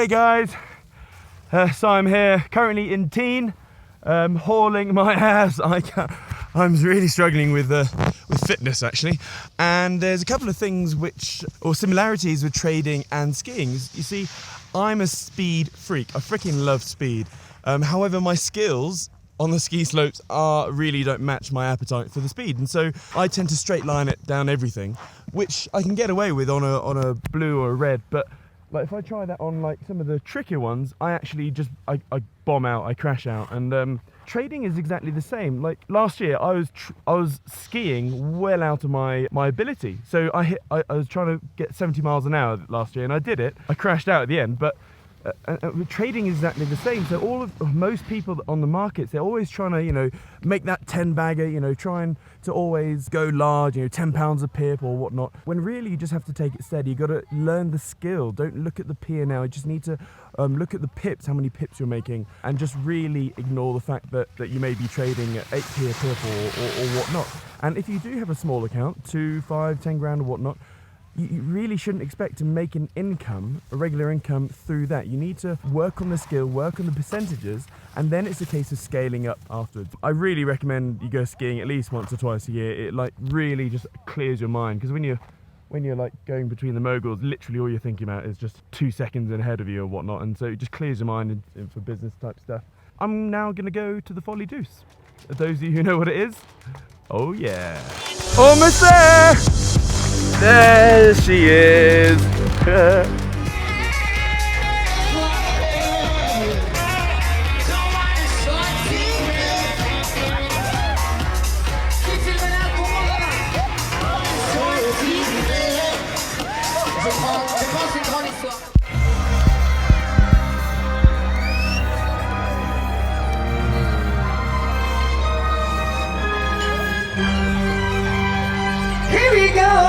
Hey guys, Siam here, currently in Tignes, hauling my ass. I'm really struggling with fitness actually, and there's a couple of things or similarities with trading and skiing. You see, I'm a speed freak. I freaking love speed. However, my skills on the ski slopes really don't match my appetite for the speed, and so I tend to straight line it down everything, which I can get away with on a blue or a red, but like if I try that on like some of the trickier ones, I actually just I bomb out, I crash out. And trading is exactly the same. Like last year, I was skiing well out of my ability. So I was trying to get 70 miles an hour last year, and I did it. I crashed out at the end, but trading is exactly the same. So most people on the markets, they're always trying to, make that 10 bagger, trying to always go large, 10 pounds a pip or whatnot, when really you just have to take it steady. You got to learn the skill. Don't look at the P&L. You just need to look at the pips, how many pips you're making, and just really ignore the fact that you may be trading at 8p a pip or whatnot. And if you do have a small account, 2, 5, 10 grand or whatnot, you really shouldn't expect to make a regular income through that. You need to work on the skill, work on the percentages, and then it's a case of scaling up afterwards. I really recommend you go skiing at least once or twice a year. It like really just clears your mind, because when you're like going between the moguls, literally all you're thinking about is just 2 seconds ahead of you or whatnot, and so it just clears your mind for business type stuff. I'm now going to go to the Folie Douce. Those of you who know what it is, oh yeah. Almost there! There she is! Here we go!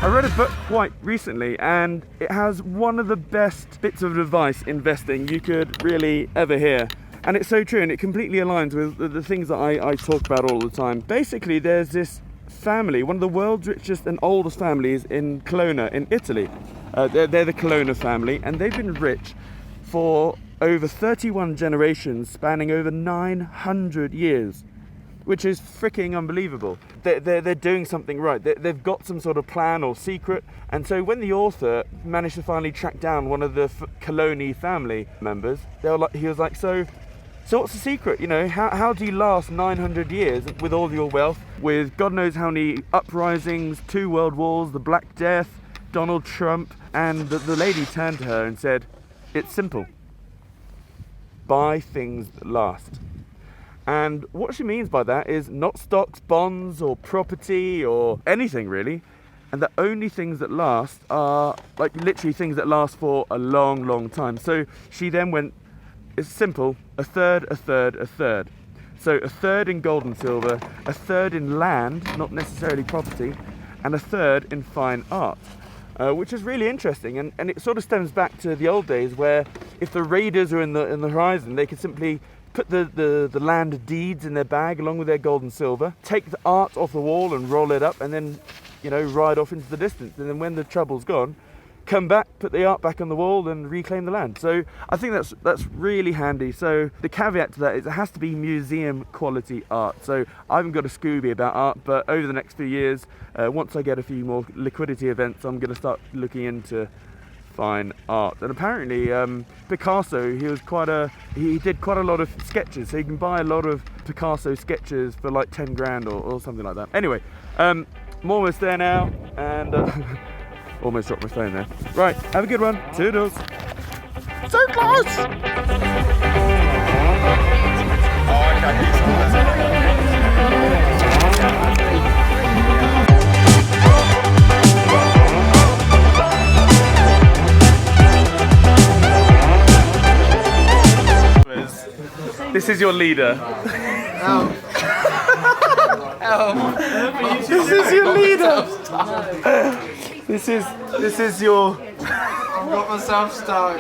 I read a book quite recently, and it has one of the best bits of advice investing you could really ever hear. And it's so true, and it completely aligns with the things that I talk about all the time. Basically, there's this family, one of the world's richest and oldest families in Colonna in Italy. They're the Colonna family, and they've been rich for over 31 generations, spanning over 900 years. Which is freaking unbelievable. They're doing something right. They've got some sort of plan or secret. And so when the author managed to finally track down one of the Colonna family members, he was like, so what's the secret? How do you last 900 years with all your wealth, with God knows how many uprisings, 2 world wars, the Black Death, Donald Trump? And the lady turned to her and said, it's simple. Buy things that last. And what she means by that is not stocks, bonds, or property, or anything really. And the only things that last are like literally things that last for a long, long time. So she then went, it's simple, a third, a third, a third. So a third in gold and silver, a third in land, not necessarily property, and a third in fine art. Which is really interesting, and it sort of stems back to the old days where if the raiders are in the horizon, they could simply put the land deeds in their bag along with their gold and silver, take the art off the wall and roll it up, and then ride off into the distance. And then when the trouble's gone, come back, put the art back on the wall and reclaim the land. So I think that's really handy. So the caveat to that is it has to be museum quality art. So I haven't got a Scooby about art, but over the next few years, once I get a few more liquidity events, I'm going to start looking into fine art. And apparently Picasso, he did quite a lot of sketches, so you can buy a lot of Picasso sketches for like 10 grand or something like that. Anyway, I'm almost there now, and almost dropped my phone there. Right, have a good one. Toodles. So close! This is your leader. This is your leader. This is your. I've got myself stuck.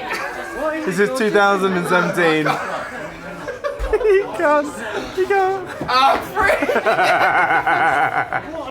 This is 2017. He can't. I'm free.